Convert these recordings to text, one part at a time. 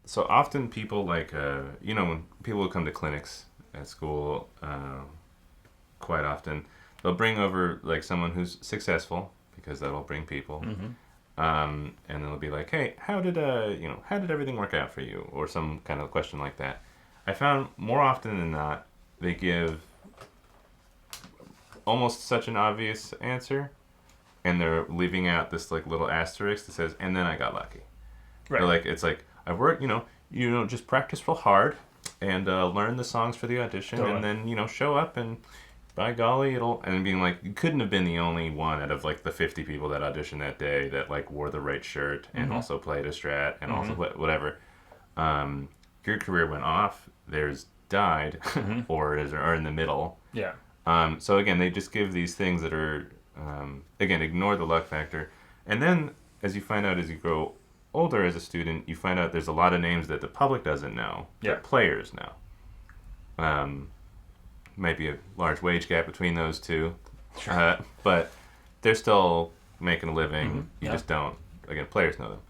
So often people like, when people come to clinics at school, quite often they'll bring over like someone who's successful because that'll bring people. Mm-hmm. And they'll be like, "Hey, how did everything work out for you?" Or some kind of question like that. I found more often than not they give almost such an obvious answer, and they're leaving out this like little asterisk that says, "And then I got lucky." They're Right. like, it's like I worked, just practice real hard and learn the songs for the audition, Totally. and then show up and by golly, it'll. And being like, you couldn't have been the only one out of like the 50 people that auditioned that day that like wore the right shirt and Mm-hmm. also played a strat and also Mm-hmm. whatever. Your career went off. Theirs died, Mm-hmm. or are in the middle. Yeah. So again, they just give these things that are again, ignore the luck factor, and then as you find out as you grow older as a student, you find out there's a lot of names that the public doesn't know Yeah. that players know. Um, Might be a large wage gap between those two, Sure. but they're still making a living. Mm-hmm. You Yeah. just don't. Again, players know them.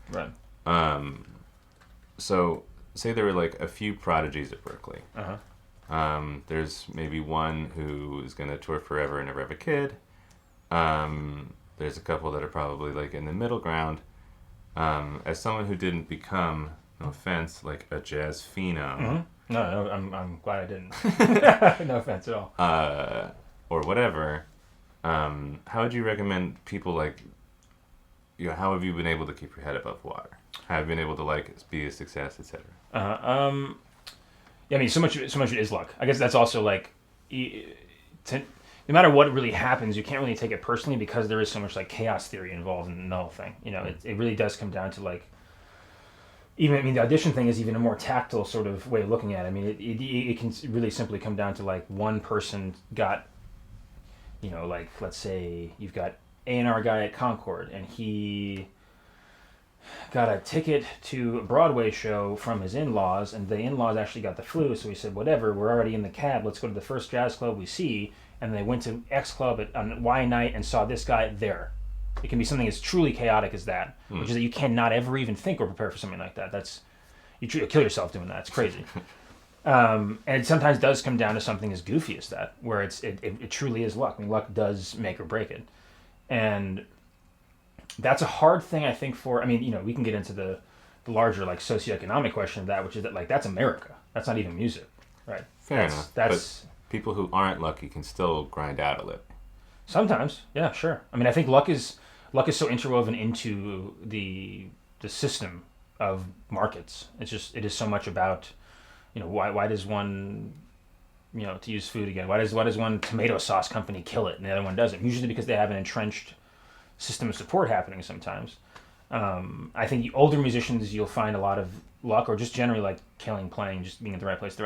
Right. So say there were like a few prodigies at Berkeley. Uh-huh. There's maybe one who is going to tour forever and never have a kid. There's a couple that are probably like in the middle ground. As someone who didn't become, no offense, like a jazz phenom, Mm-hmm. No, I'm glad I didn't. No offense at all. or whatever, how would you recommend people like, how have you been able to keep your head above water? How have you been able to like be a success, etc.? Yeah, I mean, so much of it is luck. I guess that's also like, no matter what really happens, you can't really take it personally because there is so much like chaos theory involved in the whole thing. It really does come down to like, the audition thing is even a more tactile sort of way of looking at it. I mean, it can really simply come down to like one person got, like let's say you've got A&R guy at Concord and he got a ticket to a Broadway show from his in-laws, and the in-laws actually got the flu, so he said, whatever, we're already in the cab, let's go to the first jazz club we see, and they went to X club on Y night and saw this guy there. It can be something as truly chaotic as that, which is that you cannot ever even think or prepare for something like that. You'll kill yourself doing that. It's crazy. And it sometimes does come down to something as goofy as that, where it truly is luck. I mean, luck does make or break it. And that's a hard thing, I think, we can get into the larger, like, socioeconomic question of that, which is that, like, that's America. That's not even music, right? Fair enough. That's But people who aren't lucky can still grind out a living. sometimes, yeah, sure. I mean, I think luck is so interwoven into the system of markets. It is so much about, why does one, to use food again, why does one tomato sauce company kill it and the other one doesn't? Usually because they have an entrenched system of support happening sometimes. I think the older musicians, you'll find a lot of luck, or just generally like killing playing, just being at the right place.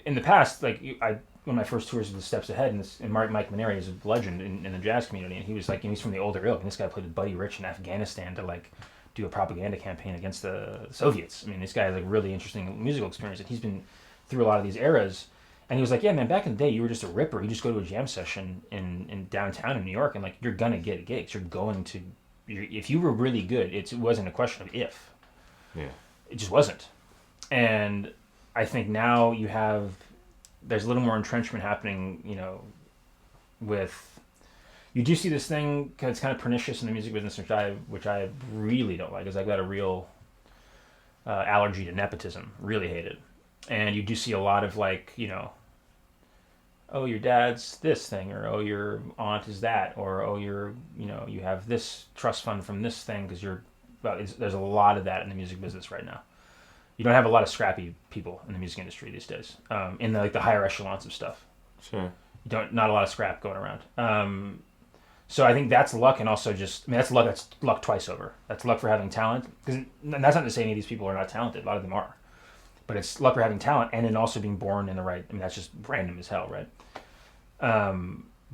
In the past, like one of my first tours was the Steps Ahead, and Mike Maneri is a legend in the jazz community, and he was like, he's from the older ilk, and this guy played with Buddy Rich in Afghanistan to like do a propaganda campaign against the Soviets. I mean, this guy has like really interesting musical experience, and he's been through a lot of these eras. And he was like, yeah, man, back in the day, you were just a ripper. You just go to a jam session in downtown in New York, and like you're gonna get gigs. If you were really good, it wasn't a question of if. Yeah. It just wasn't. And I think now there's a little more entrenchment happening, you do see this thing, cause it's kind of pernicious in the music business, which I really don't like, is I've got a real allergy to nepotism, really hate it. And you do see a lot of like, oh, your dad's this thing, or oh, your aunt is that, or oh, you have this trust fund from this thing, because there's a lot of that in the music business right now. You don't have a lot of scrappy people in the music industry these days, in the higher echelons of stuff. Sure. Not a lot of scrap going around. So I think that's luck, and also that's luck. That's luck twice over. That's luck for having talent, and that's not to say any of these people are not talented. A lot of them are, but it's luck for having talent, and then also being born in the right. I mean, that's just random as hell, right?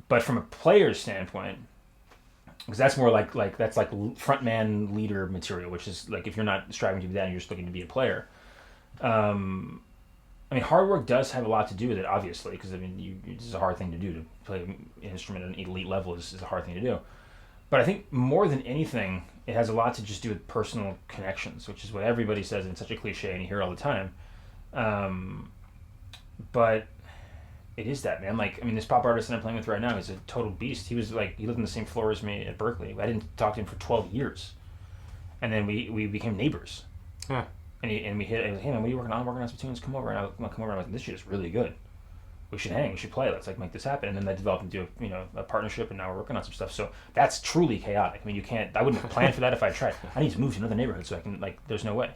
But from a player's standpoint, because that's more like that's like frontman leader material, which is like if you're not striving to be that, and you're just looking to be a player. Hard work does have a lot to do with it, obviously, because this is a hard thing to do. To play an instrument at an elite level is a hard thing to do. But I think more than anything, it has a lot to just do with personal connections, which is what everybody says, and it's such a cliche, and you hear it all the time. But it is that, man. Like, I mean, this pop artist that I'm playing with right now is a total beast. He was like, he lived on the same floor as me at Berkeley. I didn't talk to him for 12 years. And then we became neighbors. Yeah. And we hit, I was like, hey man, what are you working on? I'm working on some tunes, come over. And I'll come over, and I'm like, this shit is really good. We should hang, we should play, let's like make this happen. And then that developed into a partnership, and now we're working on some stuff. So that's truly chaotic. I mean, I wouldn't have planned for that if I tried. I need to move to another neighborhood so I can, like, there's no way.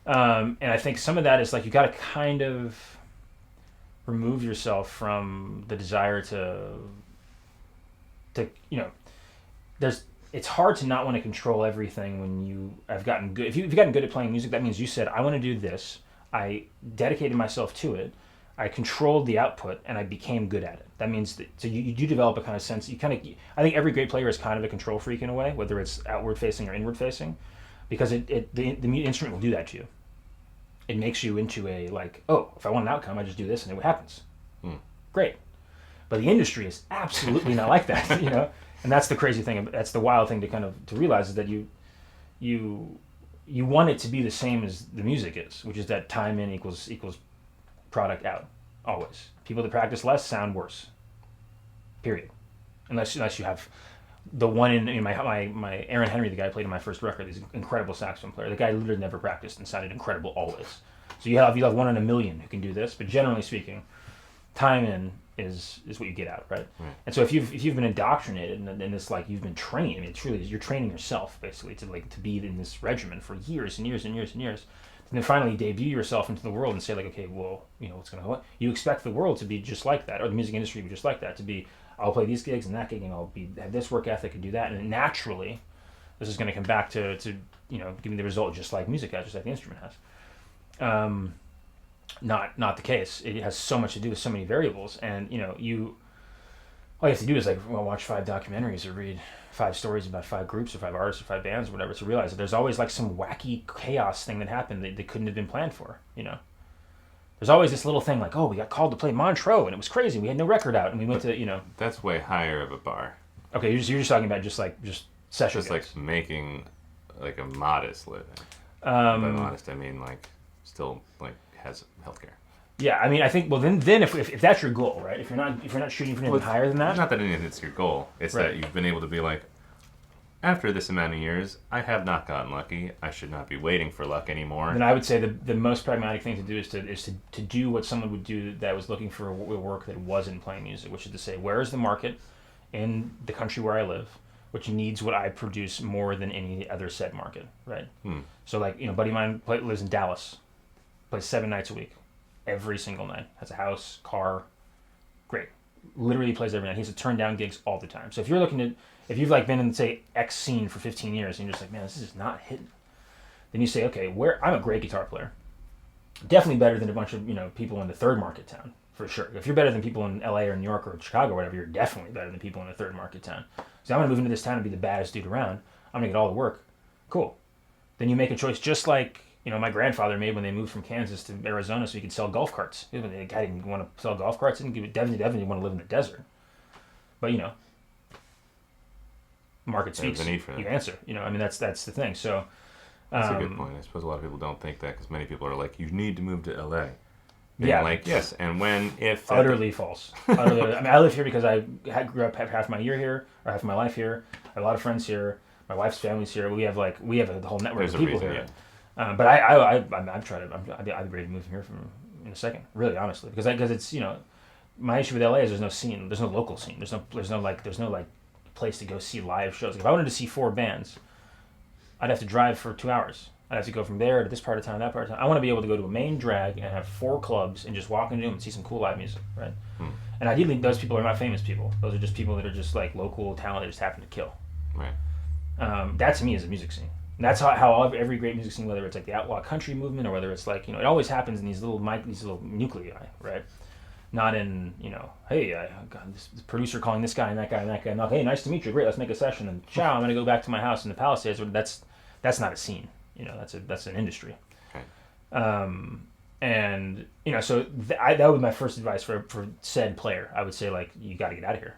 And I think some of that is like, you got to kind of remove yourself from the desire to it's hard to not want to control everything when you have gotten good. If you've gotten good at playing music, that means you said, I want to do this. I dedicated myself to it. I controlled the output, and I became good at it. That means that, so you do develop a kind of sense. I think every great player is kind of a control freak in a way, whether it's outward facing or inward facing, because the instrument will do that to you. It makes you into a, like, oh, if I want an outcome, I just do this and it happens. Great. But the industry is absolutely not like that, And that's the crazy thing. That's the wild thing to realize, is that you want it to be the same as the music is, which is that time in equals product out, always. People that practice less sound worse. Period. Unless you have the one in my Aaron Henry, the guy who played in my first record, he's an incredible saxophone player. The guy literally never practiced and sounded incredible always. So you have 1 in a million who can do this, but generally speaking, time in is what you get out, right? And so if you've been indoctrinated and this, like, you've been trained, I mean, truly you're training yourself basically to be in this regimen for years and years and years and years. And then finally debut yourself into the world and say, like, okay, well, what's going to happen? You expect the world to be just like that, or the music industry to be just like that, to be, I'll play these gigs and that gig, and I'll have this work ethic and do that, and naturally, this is going to come back to give me the result just like music has, just like the instrument has. Not the case. It has so much to do with so many variables, and all you have to do is watch 5 documentaries or read 5 stories about 5 groups or 5 artists or 5 bands or whatever to realize that there's always like some wacky chaos thing that happened that couldn't have been planned for. There's always this little thing like, oh, we got called to play Montreux and it was crazy. We had no record out and we went to That's way higher of a bar. Okay, you're just talking about just session. Just like making like a modest living. By modest, I mean like still like has healthcare. Yeah, I mean, I think, well, then if that's your goal, right? If you're not shooting for anything higher than that. It's not that it's your goal. It's that you've been able to be like, after this amount of years, I have not gotten lucky. I should not be waiting for luck anymore. Then I would say the most pragmatic thing to do is to do what someone would do that was looking for a work that wasn't playing music, which is to say, where is the market in the country where I live, which needs what I produce more than any other said market, right? So like, buddy of mine lives in Dallas, plays 7 nights a week. Every single night. Has a house, car. Great. Literally plays every night. He has to turn down gigs all the time. So if you've like been in, say, X scene for 15 years and you're just like, man, this is not hitting. Then you say, okay, I'm a great guitar player. Definitely better than a bunch of, people in the third market town, for sure. If you're better than people in LA or New York or Chicago or whatever, you're definitely better than people in a third market town. So I'm going to move into this town and be the baddest dude around. I'm going to get all the work. Cool. Then you make a choice just like, my grandfather made when they moved from Kansas to Arizona so he could sell golf carts. The guy didn't want to sell golf carts. Didn't definitely want to live in the desert. But, market speaks. You answer. That's the thing. So that's a good point. I suppose a lot of people don't think that because many people are like, you need to move to LA. And yeah. Like, yes, and when, if... Utterly false. Utterly. I live here because I grew up half my year here, or half my life here. I have a lot of friends here. My wife's family's here. We have a whole network of people here. But I've tried it. I'd be ready to move from here in a second. Really, honestly, because it's my issue with LA is there's no scene. There's no local scene. There's no place to go see live shows. Like if I wanted to see 4 bands, I'd have to drive for 2 hours. I'd have to go from there to this part of town, that part of town. I want to be able to go to a main drag and have 4 clubs and just walk into them and see some cool live music, right? And ideally, those people are not famous people. Those are just people that are just like local talent that just happen to kill. Right. That to me is a music scene. And that's how every great music scene, whether it's like the outlaw country movement or whether it's like, it always happens in these little nuclei, right? Not in, hey, I got this producer calling this guy and that guy and that guy. And like, hey, nice to meet you. Great, let's make a session. And ciao, I'm going to go back to my house in the Palisades. That's not a scene. That's an industry. Okay. And, so that would be my first advice for said player. I would say, like, you got to get out of here.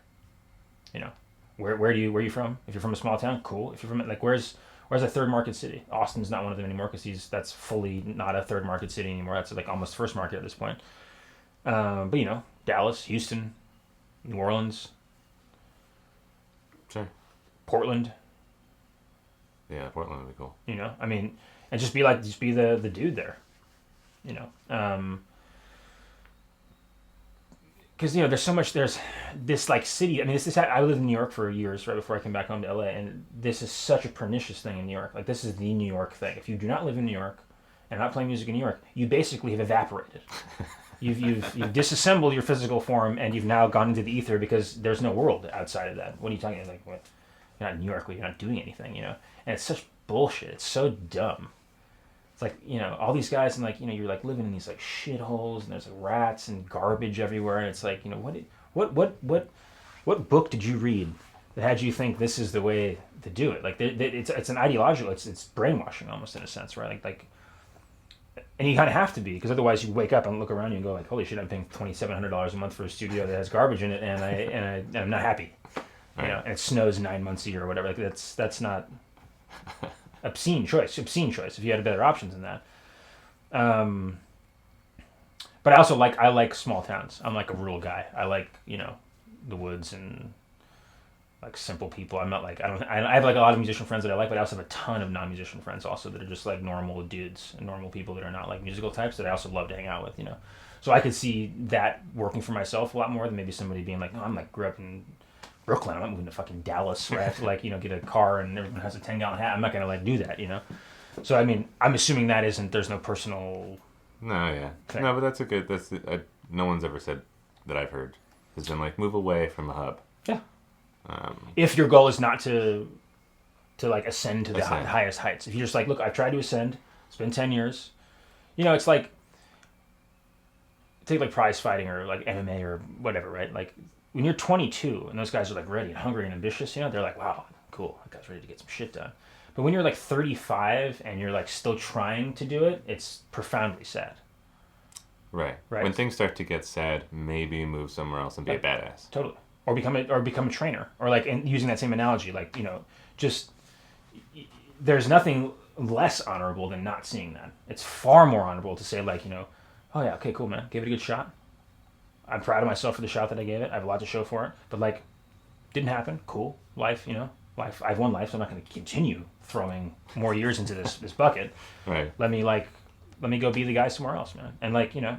Where are you from? If you're from a small town, cool. If you're from like where's a third market city? Austin's not one of them anymore because that's fully not a third market city anymore. That's like almost first market at this point. But you know, Dallas, Houston, New Orleans, Sure. Portland. Yeah, Portland would be cool. You know, I mean, and just be the dude there. You know, because you know there's this like city. I mean, I lived in New York for years right before I came back home to LA, and this is such a pernicious thing in New York. Like this is the New York thing. If you do not live in New York and not play music in New York, you basically have evaporated. You've disassembled your physical form, and you've now gone into the ether because there's no world outside of that. What are you talking about? Like, what? You're not in New York, you're not doing anything, you know? And it's such bullshit. It's so dumb. It's like, you know, all these guys, and like, you know, you're like living in these like shitholes, and there's like rats and garbage everywhere, and it's like, you know, what book did you read that had you think this is the way to do it? Like, it's an ideological, it's brainwashing almost in a sense, right? Like, and you kind of have to be, because otherwise you wake up and look around you and go like, holy shit, I'm paying $2,700 a month for a studio that has garbage in it, and I'm not happy. You know, and it snows 9 months a year or whatever. Like that's not obscene choice. If you had better options than that. But I also like small towns. I'm like a rural guy. I like, you know, the woods and like simple people. I'm not like I have like a lot of musician friends that I like, but I also have a ton of non-musician friends also that are just like normal dudes and normal people that are not like musical types that I also love to hang out with, you know. So I could see that working for myself a lot more than maybe somebody being like, no, I'm like grew up in Brooklyn. I'm not moving to fucking Dallas where I have to like, you know, get a car and everyone has a 10-gallon hat. I'm not gonna like do that, you know. So I mean, I'm assuming there's no personal. No, yeah, thing. No, but that's a good. No one's ever said that I've heard has been like move away from a hub. Yeah. If your goal is not to like ascend to the highest heights, if you're just like, look, I've tried to ascend. It's been 10 years. You know, it's like take like prize fighting or like MMA or whatever, right? Like. When you're 22 and those guys are like ready and hungry and ambitious, you know, they're like, wow, cool, that guy's ready to get some shit done. But when you're like 35 and you're like still trying to do it, it's profoundly sad. Right. When things start to get sad, maybe move somewhere else and be a badass. Totally. Or become a trainer. Or like, and using that same analogy, like, you know, just there's nothing less honorable than not seeing that. It's far more honorable to say like, you know, oh yeah, okay, cool, man, give it a good shot. I'm proud of myself for the shot that I gave it. I have a lot to show for it. But, like, didn't happen. Cool. Life, you know. Life. I've won life, so I'm not going to continue throwing more years into this bucket. Right. Let me go be the guy somewhere else, man. And, like, you know,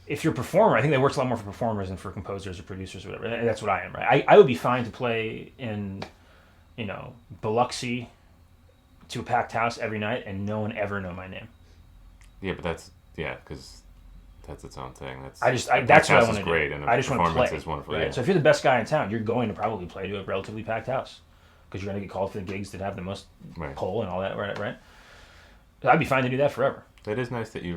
if you're a performer, I think that works a lot more for performers than for composers or producers or whatever. And that's what I am, right? I would be fine to play in, you know, Biloxi to a packed house every night and no one ever know my name. Yeah, but because that's its own thing. That's what I want to do. Great, and I just want to play. Is wonderful. Right? Yeah. So if you're the best guy in town, you're going to probably play to a relatively packed house because you're going to get called for the gigs that have the most pull and all that, right? So I'd be fine to do that forever. It is nice that you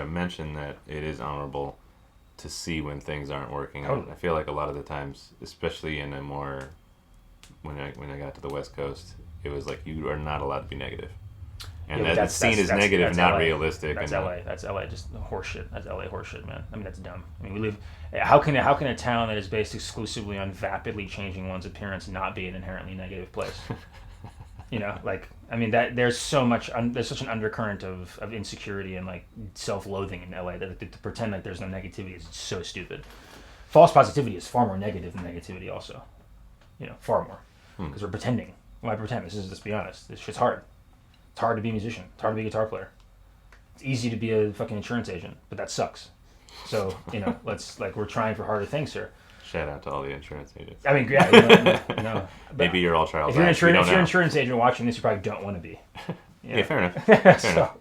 mention that it is honorable to see when things aren't working. Totally. I feel like a lot of the times, especially in a more when I got to the West Coast, it was like you are not allowed to be negative. And that scene is negative, not realistic. That's LA. That's LA. Just horseshit. That's LA horseshit, man. I mean, that's dumb. I mean, we live. How can a town that is based exclusively on vapidly changing one's appearance not be an inherently negative place? You know, like I mean, that there's there's such an undercurrent of insecurity and like self-loathing in LA that to pretend like there's no negativity is so stupid. False positivity is far more negative than negativity, also. You know, far more because we're pretending. Why pretend? Let's be honest. This shit's hard. It's hard to be a musician. It's hard to be a guitar player. It's easy to be a fucking insurance agent, but that sucks. So, you know, we're trying for harder things here. Shout out to all the insurance agents. I mean, yeah, no. Maybe you're all Charles. If you're an insurance agent watching this, you probably don't want to be. Yeah, fair enough.